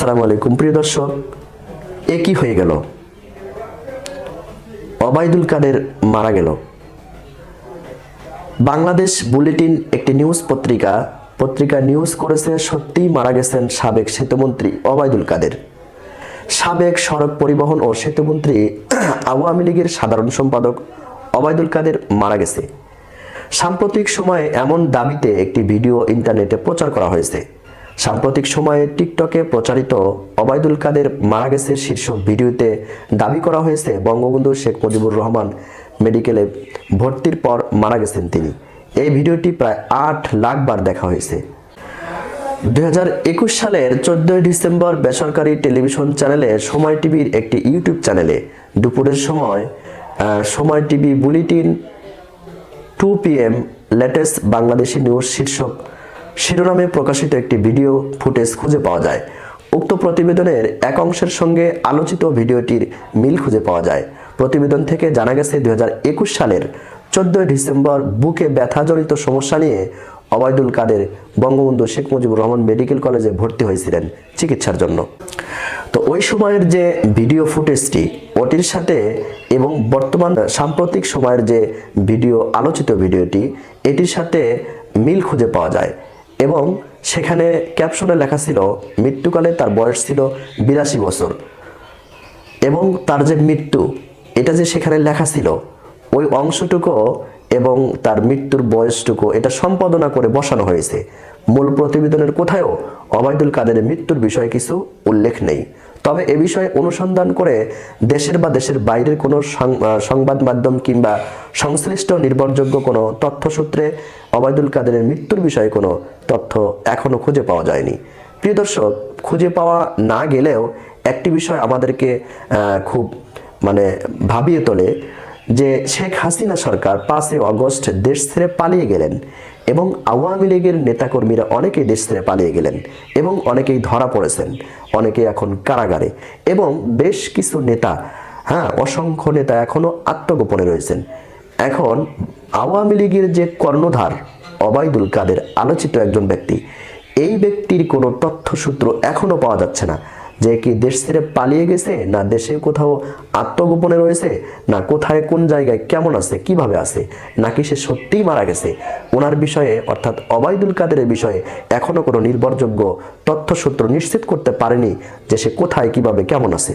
আসসালামু আলাইকুম প্রিয় দর্শক, কি হয়ে গেল? ওবায়দুল কাদের মারা গেল। বাংলাদেশ বুলেটিন একটি নিউজ পত্রিকা নিউজ করেছে, সত্যিই মারা গেছেন সাবেক সেতুমন্ত্রী ওবায়দুল কাদের। সাবেক সড়ক পরিবহন ও সেতুমন্ত্রী আওয়ামী লীগের সাধারণ সম্পাদক ওবায়দুল কাদের মারা গেছে। সাম্প্রতিক সময়ে এমন দাবিতে একটি ভিডিও ইন্টারনেটে প্রচার করা হয়েছে। সাম্প্রতিক সময়ে টিকটকে প্রচারিত ওবায়দুল কাদের মারা গেছে শীর্ষক ভিডিওতে দাবি করা হয়েছে বঙ্গবন্ধু শেখ মুজিবুর রহমান মেডিকেলে ভর্তির পর মারা গেছেন তিনি। এই ভিডিওটি প্রায় 8 লাখ বার দেখা হয়েছে। 2021 সালের 14 ডিসেম্বর বেসরকারি টেলিভিশন চ্যানেলে সময় টিভির একটি ইউটিউব চ্যানেলে দুপুরের সময় সময় TV bulletin 2 PM latest Bangladeshi news শীর্ষক শিরোনামে প্রকাশিত একটি ভিডিও ফুটেজ খুঁজে পাওয়া যায়। উক্ত প্রতিবেদনের এক অংশের সঙ্গে আলোচিত ভিডিওটির মিল খুঁজে পাওয়া যায়। প্রতিবেদন থেকে জানা গেছে 2021 সালের 14 ডিসেম্বর বুকে ব্যথাজনিত সমস্যা নিয়ে ওবায়দুল কাদের বঙ্গবন্ধু শেখ মুজিবুর রহমান মেডিকেল কলেজে ভর্তি হয়েছিলেন চিকিৎসার জন্য। তো ওই সময়ের যে ভিডিও ফুটেজটি ওটির সাথে এবং বর্তমান সাম্প্রতিক সময়ের যে আলোচিত ভিডিওটি এটির সাথে মিল খুঁজে পাওয়া যায় এবং সেখানে ক্যাপশনে লেখা ছিল মৃত্যুকালে তার বয়স ছিল 82 বছর এবং তার যে মৃত্যু এটা যে সেখানে লেখা ছিল ওই অংশটুকু এবং তার মৃত্যুর বয়সটুকু এটা সম্পাদনা করে বসানো হয়েছে। মূল প্রতিবেদনের কোথাও ওবায়দুল কাদেরের মৃত্যুর বিষয়ে কিছু উল্লেখ নেই। তবে এ বিষয়ে অনুসন্ধান করে দেশের বা দেশের বাইরের কোনো সংবাদ মাধ্যম কিংবা সংশ্লিষ্ট নির্ভরযোগ্য কোনো তথ্যসূত্রে ওবায়দুল কাদেরের মৃত্যুর বিষয়ে কোনো তথ্য এখনো খুঁজে পাওয়া যায়নি। প্রিয় দর্শক, খুঁজে পাওয়া না গেলেও একটি বিষয় আমাদেরকে খুব ভাবিয়ে তোলে যে শেখ হাসিনা সরকার 5 আগস্ট দেশ ছেড়ে পালিয়ে গেলেন এবং আওয়ামী লীগের নেতাকর্মীরা অনেকেই দেশ ছেড়ে পালিয়ে গেলেন এবং অনেকেই ধরা পড়েছেন, অনেকেই এখন কারাগারে এবং বেশ কিছু নেতা অসংখ্য নেতা এখনো আত্মগোপনে রয়েছেন। এখন আওয়ামী লীগের যে কর্ণধার ওবায়দুল কাদের আলোচিত একজন ব্যক্তি, এই ব্যক্তির কোনো তথ্যসূত্র এখনো পাওয়া যাচ্ছে না যে কি দেশ ছেড়ে পালিয়ে গেছে না দেশে কোথাও আত্মগোপনে রয়েছে না কোথায় কোন জায়গায় কেমন আছে কিভাবে আছে নাকি সে সত্যিই মারা গেছে। ওনার বিষয়ে অর্থাৎ ওবায়দুল কাদেরের বিষয়ে এখনো কোনো নির্ভরযোগ্য তথ্যসূত্র নিশ্চিত করতে পারেনি যে সে কোথায় কিভাবে কেমন আছে।